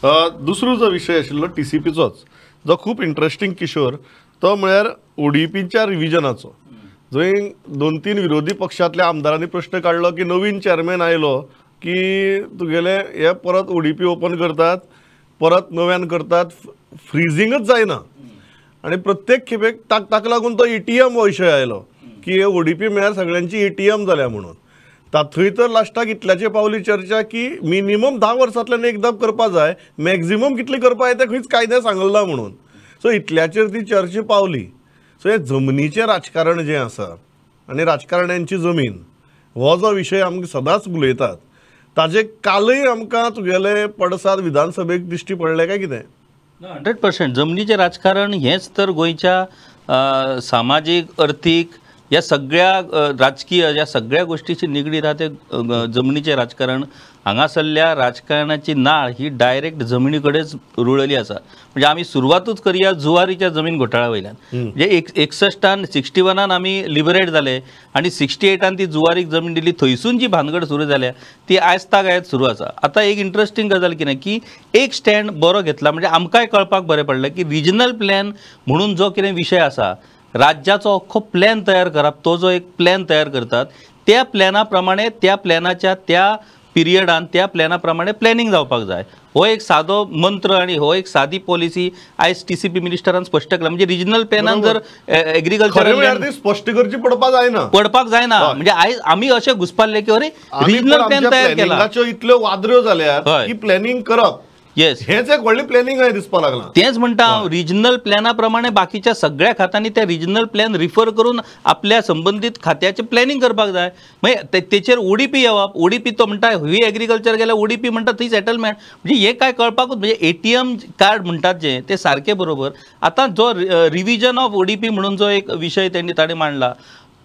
दुसरो जो विशय आशिल्लो TCPचोच जो खूब इंटरेस्टिंग किशोर तो म्हळ्यार ODPच्या रिव्हिजनाचो जंय 2-3 विरोधी पक्षांतल्या आमदारांनी प्रश्न काडलो की नवीन चेअरमॅन आयलो की तुगेले हे परत ODP ओपन करतात परत नव्यान करतात फ्रीजिंगच जायना आणि प्रत्येक खेपेक ताका लागून तो ATM हो विशय आयलो की हे ODP म्हळ्यार सगळ्यांची ATM जाल्या म्हणून थंय तर लास्टाक इतल्याची पावली चर्चा की मिनिमम 10 वर्सांतल्यान एकदां करपा जाय मॅक्झिमम कितली करपा जाय तें खंयच कायदे सांगला म्हणून सो इतल्याचेर ती चर्चा पावली सो हे जमनीचें राजकारण जें आसा आनी राजकारण्यांची जमीन हो जो विशय आमकां सदांच उलयतात ताजे कालय आमकां तुगेले पडसाद विधानसभेक दिश्टी पडले काय कितें 100% जमनीचें राजकारण हेच तर गोंयच्या सामाजीक अर्थीक या सगळ्या राजकीय या सगळ्या गोष्टीची निगडीत आहा ते जमनीचें राजकारण हांगासरल्या राजकारणाची नाळ ही डायरेक्ट जमनी कडेच रुळली आसा म्हणजे आमी सुरवातूच करया जुवारीच्या जमीन घोटाळ्या वयल्यान म्हणजे 61 61 आमी लिबरेट जाले आणि 68 ती जुवारीक जमीन दिली थंयसून जी भानगड सुरू जाल्या ती आयज ताक आयज सुरू आसा आता एक इंटरेस्टिंग गजाल कितें की एक स्टँड बरो घेतला म्हणजे आमकांय कळपाक बरें पडलें की रिजनल प्लॅन म्हणून जो कितें विशय आसा राज्याचो अख्खो प्लॅन तयार करप तो जो एक प्लॅन तयार करतात त्या प्लॅना प्रमाणे त्या प्लॅनाच्या त्या पिरियडान त्या प्लॅना प्रमाणे प्लॅनिंग जावपाक जाय हो एक सादो मंत्र आणि हो एक सादी पॉलिसी आयज TCP मिनिस्टरान स्पष्ट केला म्हणजे रिजनल प्लॅनान जर एग्रीकल्चर स्पष्ट करची पडपाक जायना म्हणजे आयज आमी अशें घुसपाल्ले की अरे रिजनल प्लॅन तयार केला इतल्यो वादळ्यो जाल्यात की प्लॅनिंग करप येस हेच एक व्हडली प्लॅनिंग आहे दिसपाक लागला तेच म्हणटा रिजनल प्लॅना प्रमाणे बाकीच्या सगळ्या खात्यांनी त्या रिजनल प्लॅन रिफर करून आपल्या संबंधित खात्याचे प्लॅनिंग करपाक जाय म्हणजे तेचेर ODP येवप ODP तो म्हणटा ही एग्रीकल्चर गेल्या ODP म्हणटा थंय सेटलमेंट म्हणजे हे काय कळपाकूच म्हणजे ATM कार्ड म्हणटात जे ते सारखे बरोबर आता जो रिव्हिजन ऑफ ODP म्हणून जो एक विषय ताणें मांडला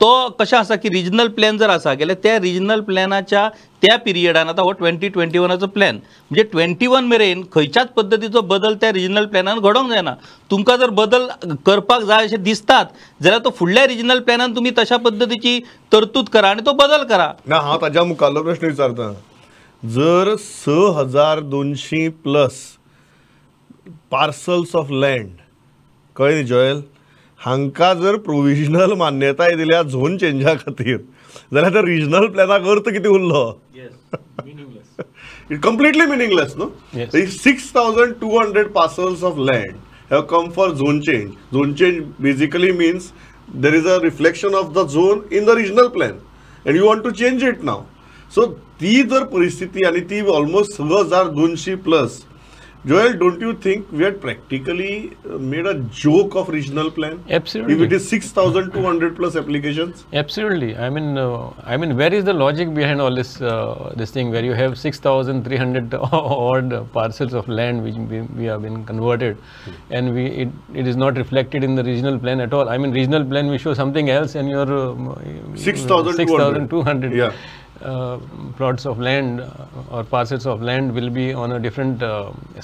तो कशें आसा की रिजनल प्लॅन जर आसा जाल्यार त्या रिजनल प्लॅनाच्या त्या पिरियडान आता हो 2021चो प्लॅन म्हणजे 21 मेरेन खंयच्याच पद्दतीचो बदल त्या रिजनल प्लॅनान घडोवंक जायना तुमकां जर बदल करपाक जाय अशें दिसतात जाल्यार तो फुडल्या रिजनल प्लॅनान तुमी तशा पद्दतीची तरतूद करा आनी तो बदल करा ना हांव ताच्या मुखारलो प्रश्न विचारता जर 6200 प्लस पार्सल्स ऑफ लँड कळ्ळें न्ही जॉयल हांकां जर प्रोविजनल मान्यताय दिल्या झोन चेंजा खातीर जाल्यार त्या रिजनल प्लॅनाक अर्थ कितें उरलो it completely meaningless no 6200 parcels of land have come for zone change basically means there is a reflection of the zone in the regional plan and you want to change it now so ती जर परिस्थिती आणि ती almost 6200 plus Joel, don't you think we had practically made a joke of regional plan? Absolutely. If it is 6,200 plus applications? Absolutely. I mean, where is the logic behind all this thing where you have 6,300 odd parcels of land which we have been converted, and it is not reflected in the regional plan at all. I mean, regional plan we show something else, and your 6,200. Yeah. Plots of land or parcels of land will be on a different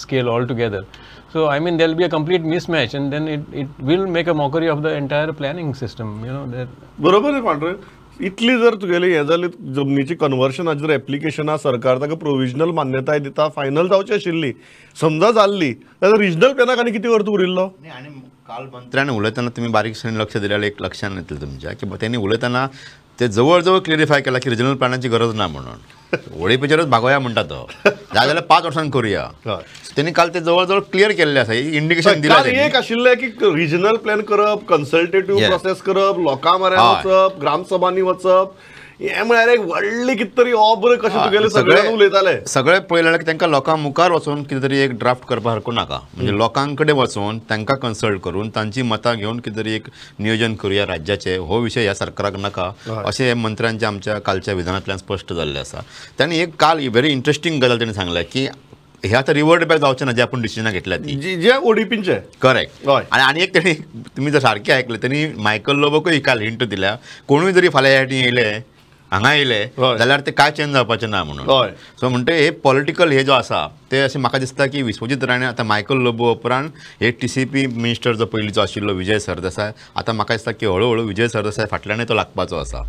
scale altogether. So I mean there will be a complete mismatch and then it will make a mockery of the entire planning system, you know. That बरोबर आहे पांढरे इतली जर तुगेली हे जाली जमनीची कन्वर्शनाची जर एप्लिकेशनां सरकार ताका प्रोविजनल मान्यताय दिता फायनल जावची आशिल्ली समजा जाल्ली जाल्यार रिजनल प्लॅनाक आनी कितें अर्थ उरिल्लो आणि काल मंत्र्याने उलयतना तुम्ही बारीकसाणेन लक्ष दिल्यार एक लक्षात येतलें तुमच्या की त्यांनी उलयतना ते जवळ क्लिअरिफाय केला की रिजनल प्लॅनाची गरज ना म्हणून ODPचेरच भागोया म्हणटा तो जाल्यार 5 वर्सांनी करूया त्यांनी काल ते जवळ क्लियर केल्ले आसा इंडिकेशन दिला एक आशिल्लें की रिजनल प्लॅन करप कन्सल्टेटिव्ह प्रोसेस करप लोकां म्हऱ्यान वचप ग्रामसभांनी वचप हे म्हळ्यार एक व्हडली कितें तरी बरें कशें तुगेले सगळे उलयताले सगळे पळयलें की तांकां लोकां मुखार वचून कितें तरी एक ड्राफ्ट करपाक हरकत नाका म्हणजे लोकां कडेन वचून तांकां कन्सल्ट करून तांची मतां घेवन कितें तरी एक नियोजन करूया राज्याचे हो विशय ह्या सरकाराक नाका अशें मंत्र्यांच्या आमच्या कालच्या विधानांतल्यान स्पश्ट जाल्लें आसा त्यांनी एक काल व्हेरी इंटरेस्टिंग गजाल त्यांनी सांगल्या की हे आता रिवर्ट बॅक जावचें ना जे आपण डिसिजनां घेतल्या ती जे ODPचे करेक्ट आणि एक त्यांनी तुम्ही जर सारकें आयकलें त्यांनी मायकल लोबोकूय काल हिंट दिल्या कोणूय जरी फाल्यां ह्या येयले हांगा येयले जाल्यार ते काय चेंज जावपाचें ना म्हणून सो म्हणटा हे पॉलिटिकल हे जो आसा ते अशें म्हाका दिसता की विश्वजीत राणे आतां मायकल लोबो उपरांत हे TCP मिनिस्टर जो पयलींचो आशिल्लो विजय सरदेसाय आतां म्हाका दिसता की हळू हळू विजय सरदेसाय फाटल्यानूय तो लागपाचो आसा